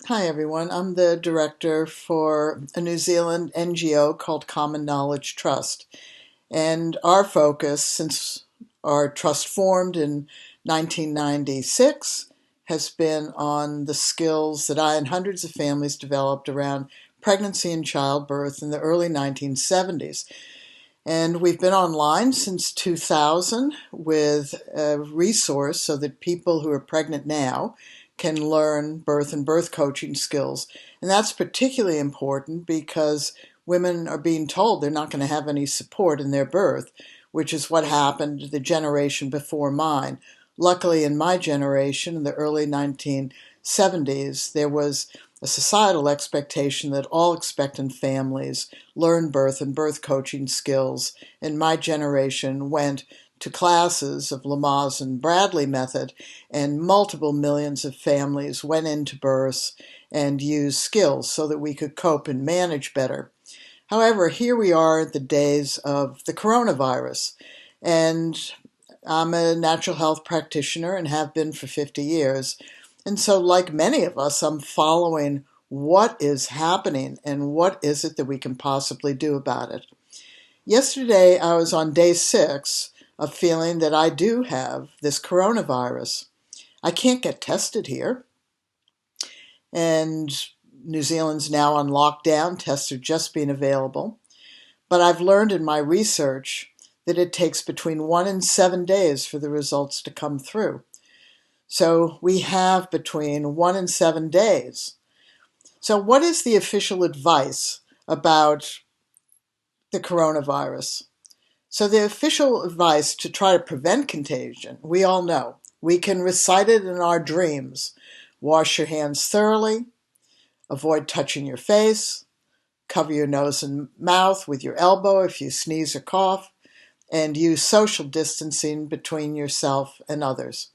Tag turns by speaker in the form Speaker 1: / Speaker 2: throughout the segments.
Speaker 1: Hi everyone, I'm the director for a New Zealand NGO called Common Knowledge Trust. And our focus, since our trust formed in 1996, has been on the skills that I and hundreds of families developed around pregnancy and childbirth in the early 1970s. And we've been online since 2000 with a resource so that people who are pregnant now can learn birth and birth coaching skills. And that's particularly important because women are being told they're not going to have any support in their birth, which is what happened to the generation before mine. Luckily, in my generation, in the early 1970s, there was a societal expectation that all expectant families learn birth and birth coaching skills, and my generation went to classes of Lamaze and Bradley method, and multiple millions of families went into births and used skills so that we could cope and manage better. However, here we are at the days of the coronavirus, and I'm a natural health practitioner and have been for 50 years. And so, like many of us, I'm following what is happening and what is it that we can possibly do about it. Yesterday, I was on day 6 of feeling that I do have this coronavirus. I can't get tested here, and New Zealand's now on lockdown. Tests are just being available. But I've learned in my research that it takes between 1 and 7 days for the results to come through. So we have between 1 and 7 days. So what is the official advice about the coronavirus? So the official advice to try to prevent contagion, we all know. We can recite it in our dreams. Wash your hands thoroughly, avoid touching your face, cover your nose and mouth with your elbow if you sneeze or cough, and use social distancing between yourself and others.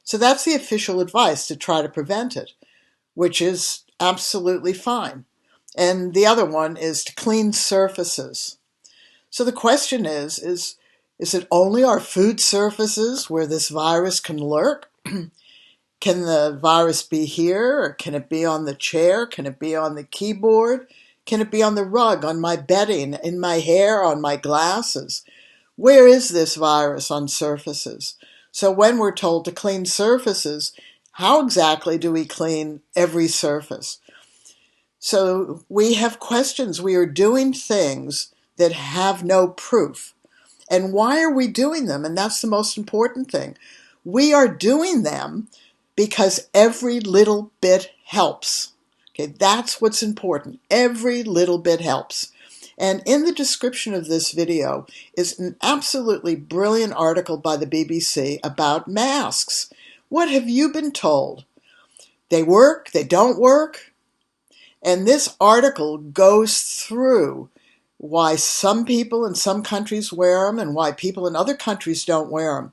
Speaker 1: So that's the official advice to try to prevent it, which is absolutely fine. And the other one is to clean surfaces. So the question is it only our food surfaces where this virus can lurk? Can the virus be here, or can it be on the chair? Can it be on the keyboard? Can it be on the rug, on my bedding, in my hair, on my glasses? Where is this virus on surfaces? So when we're told to clean surfaces, how exactly do we clean every surface? So we have questions. We are doing things that have no proof. And why are we doing them? And that's the most important thing. We are doing them because every little bit helps. Okay, that's what's important. Every little bit helps. And in the description of this video is an absolutely brilliant article by the BBC about masks. What have you been told? They work, they don't work? And this article goes through why some people in some countries wear them and why people in other countries don't wear them.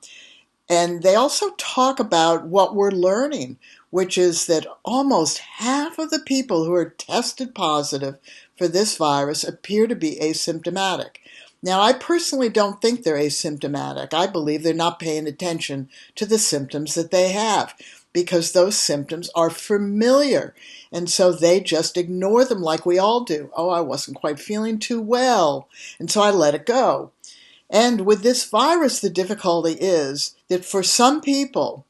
Speaker 1: And they also talk about what we're learning, which is that almost half of the people who are tested positive for this virus appear to be asymptomatic. Now, I personally don't think they're asymptomatic. I believe they're not paying attention to the symptoms that they have because those symptoms are familiar. And so they just ignore them like we all do. Oh, I wasn't quite feeling too well, and so I let it go. And with this virus, the difficulty is that for some people,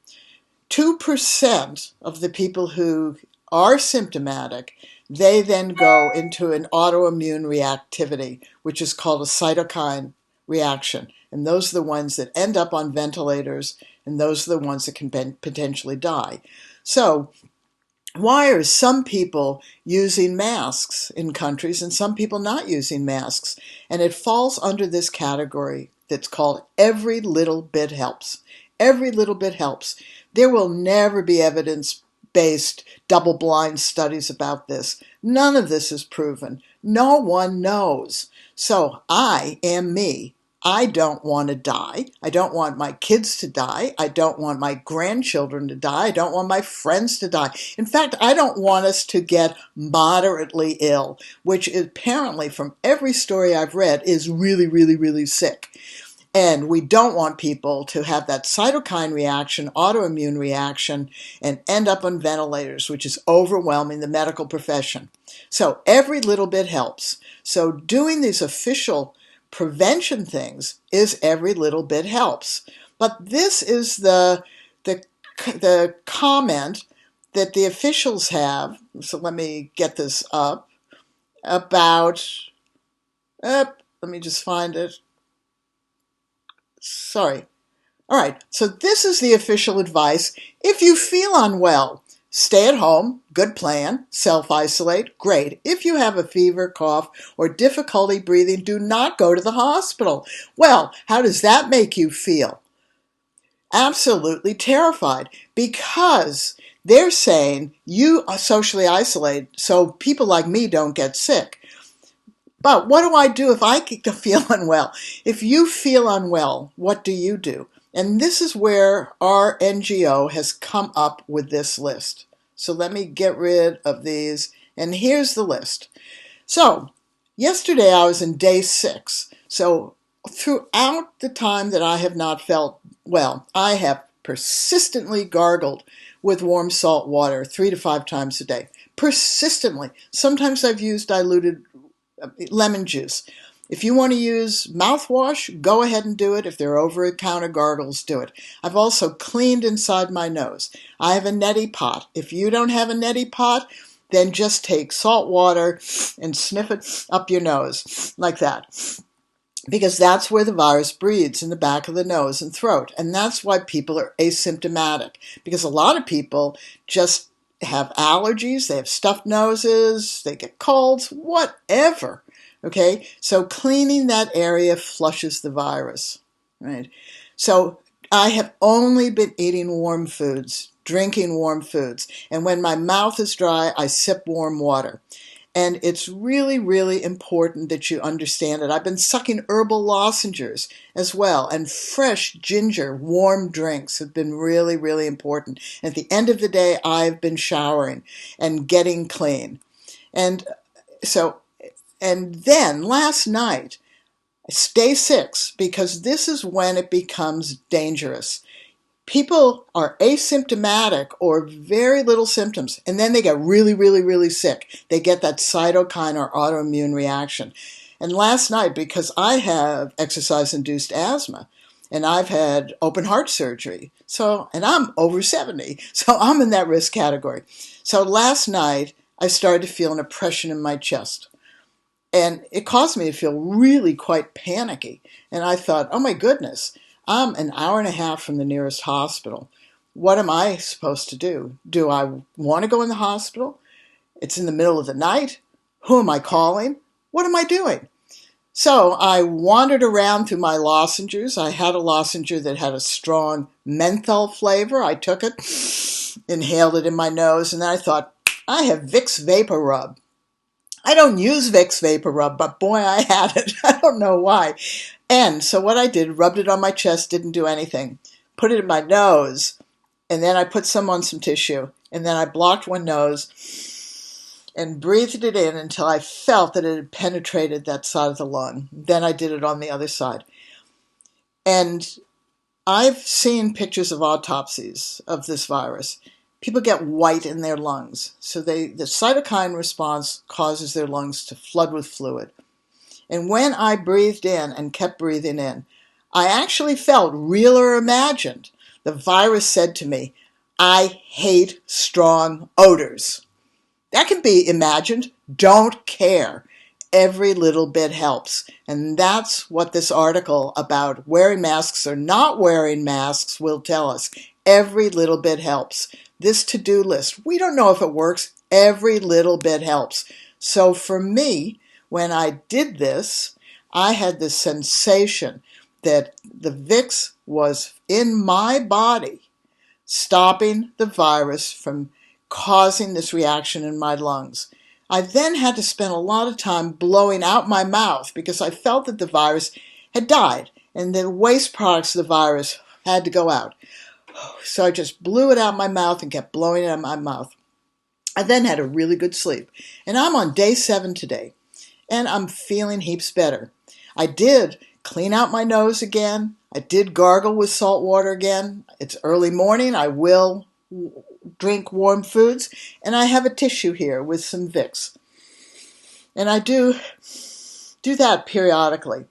Speaker 1: 2% of the people who are symptomatic, they then go into an autoimmune reactivity, which is called a cytokine reaction. And those are the ones that end up on ventilators, and those are the ones that can potentially die. So why are some people using masks in countries and some people not using masks? And it falls under this category that's called every little bit helps. Every little bit helps. There will never be evidence-based double-blind studies about this. None of this is proven. No one knows. So I am me. I don't want to die. I don't want my kids to die. I don't want my grandchildren to die. I don't want my friends to die. In fact, I don't want us to get moderately ill, which apparently from every story I've read is really, really, really sick. And we don't want people to have that cytokine reaction, autoimmune reaction, and end up on ventilators, which is overwhelming the medical profession. So every little bit helps. So doing these official prevention things is every little bit helps. But this is the comment that the officials have. So let me get this up about. Let me just find it. Sorry. All right, so this is the official advice. If you feel unwell, stay at home, good plan, self-isolate, great. If you have a fever, cough, or difficulty breathing, do not go to the hospital. Well, how does that make you feel? Absolutely terrified, because they're saying you are socially isolate so people like me don't get sick. But what do I do if I feel unwell? If you feel unwell, what do you do? And this is where our NGO has come up with this list. So let me get rid of these. And here's the list. So yesterday I was in day 6. So throughout the time that I have not felt well, I have persistently gargled with warm salt water 3 to 5 times a day. Persistently. Sometimes I've used diluted lemon juice. If you want to use mouthwash, go ahead and do it. If they're over-the-counter gargles, do it. I've also cleaned inside my nose. I have a neti pot. If you don't have a neti pot, then just take salt water and sniff it up your nose like that. Because that's where the virus breeds, in the back of the nose and throat. And that's why people are asymptomatic. Because a lot of people just have allergies, they have stuffed noses, they get colds, whatever. Okay, so cleaning that area flushes the virus, right? So I have only been eating warm foods, drinking warm foods, and when my mouth is dry, I sip warm water. And it's really, really important that you understand it. I've been sucking herbal lozenges as well, and fresh ginger, warm drinks have been really, really important. At the end of the day, I've been showering and getting clean. And then last night, day 6, because this is when it becomes dangerous. People are asymptomatic or very little symptoms, and then they get really, really, really sick. They get that cytokine or autoimmune reaction. And last night, because I have exercise-induced asthma, and I've had open heart surgery, and I'm over 70, so I'm in that risk category. So last night, I started to feel an oppression in my chest. And it caused me to feel really quite panicky. And I thought, oh my goodness, I'm an hour and a half from the nearest hospital. What am I supposed to do? Do I want to go in the hospital? It's in the middle of the night. Who am I calling? What am I doing? So I wandered around through my lozenges. I had a lozenge that had a strong menthol flavor. I took it, inhaled it in my nose, and then I thought, I have Vicks Vapor Rub. I don't use Vicks Vapor Rub, but boy, I had it. I don't know why. And so what I did, rubbed it on my chest, didn't do anything. Put it in my nose, and then I put some on some tissue. And then I blocked one nose and breathed it in until I felt that it had penetrated that side of the lung. Then I did it on the other side. And I've seen pictures of autopsies of this virus. People get white in their lungs. So the cytokine response causes their lungs to flood with fluid. And when I breathed in and kept breathing in, I actually felt, real or imagined, the virus said to me, I hate strong odors. That can be imagined. Don't care. Every little bit helps. And that's what this article about wearing masks or not wearing masks will tell us. Every little bit helps. This to-do list, we don't know if it works. Every little bit helps. So for me, when I did this, I had this sensation that the Vicks was in my body, stopping the virus from causing this reaction in my lungs. I then had to spend a lot of time blowing out my mouth because I felt that the virus had died and the waste products of the virus had to go out. So I just blew it out my mouth and kept blowing it out my mouth. I then had a really good sleep. And I'm on day 7 today. And I'm feeling heaps better. I did clean out my nose again. I did gargle with salt water again. It's early morning. I will drink warm foods, and I have a tissue here with some Vicks. And I do that periodically.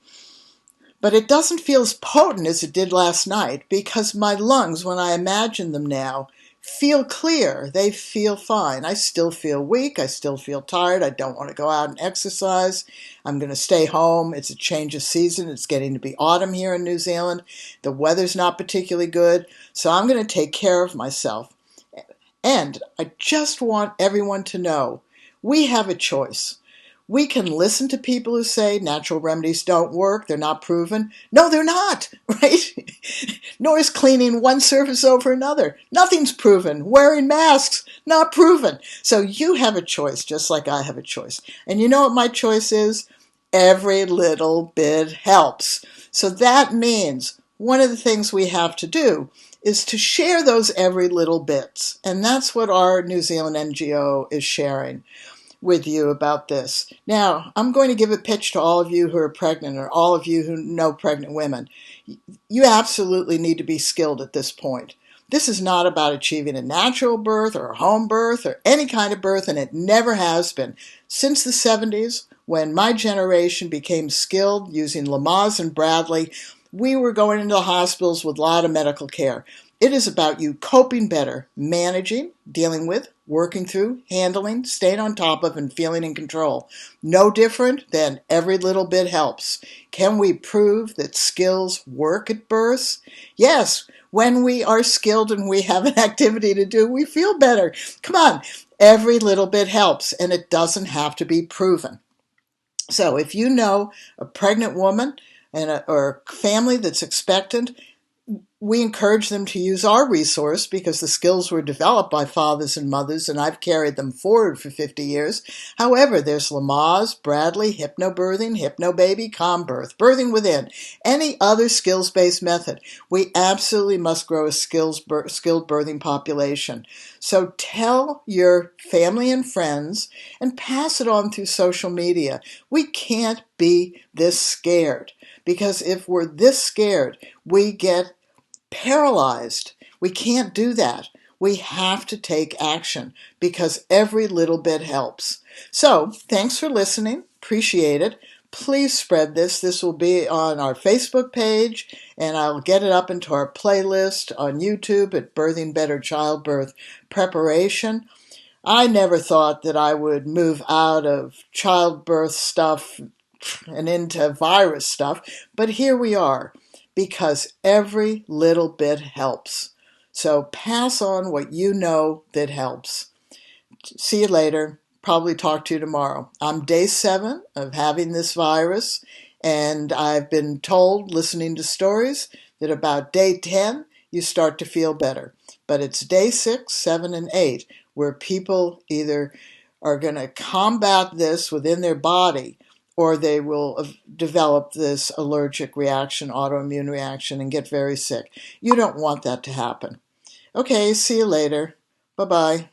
Speaker 1: But it doesn't feel as potent as it did last night because my lungs, when I imagine them now, feel clear. They feel fine. I still feel weak. I still feel tired. I don't want to go out and exercise. I'm going to stay home. It's a change of season. It's getting to be autumn here in New Zealand. The weather's not particularly good. So I'm going to take care of myself. And I just want everyone to know we have a choice. We can listen to people who say natural remedies don't work, they're not proven. No, they're not, right? Nor is cleaning one surface over another. Nothing's proven. Wearing masks, not proven. So you have a choice, just like I have a choice. And you know what my choice is? Every little bit helps. So that means one of the things we have to do is to share those every little bits. And that's what our New Zealand NGO is sharing with you about this. Now, I'm going to give a pitch to all of you who are pregnant or all of you who know pregnant women. You absolutely need to be skilled at this point. This is not about achieving a natural birth or a home birth or any kind of birth, and it never has been. Since the 70s, when my generation became skilled using Lamaze and Bradley, we were going into the hospitals with a lot of medical care. It is about you coping better, managing, dealing with, working through, handling, staying on top of, and feeling in control. No different than every little bit helps. Can we prove that skills work at births? Yes, when we are skilled and we have an activity to do, we feel better. Come on, every little bit helps, and it doesn't have to be proven. So if you know a pregnant woman or a family that's expectant, we encourage them to use our resource because the skills were developed by fathers and mothers, and I've carried them forward for 50 years. However, there's Lamaze, Bradley, hypnobirthing, hypnobaby, calm birth, birthing within, any other skills-based method. We absolutely must grow a skilled birthing population. So tell your family and friends and pass it on through social media. We can't be this scared because if we're this scared, we get paralyzed. We can't do that. We have to take action because every little bit helps. So, thanks for listening. Appreciate it. Please spread this. This will be on our Facebook page, and I'll get it up into our playlist on YouTube at Birthing Better Childbirth Preparation. I never thought that I would move out of childbirth stuff and into virus stuff, but here we are. Because every little bit helps. So pass on what you know that helps. See you later. Probably talk to you tomorrow. I'm day 7 of having this virus, and I've been told, listening to stories, that about day 10, you start to feel better. But it's day 6, 7, and 8 where people either are going to combat this within their body or they will develop this allergic reaction, autoimmune reaction, and get very sick. You don't want that to happen. Okay, see you later. Bye-bye.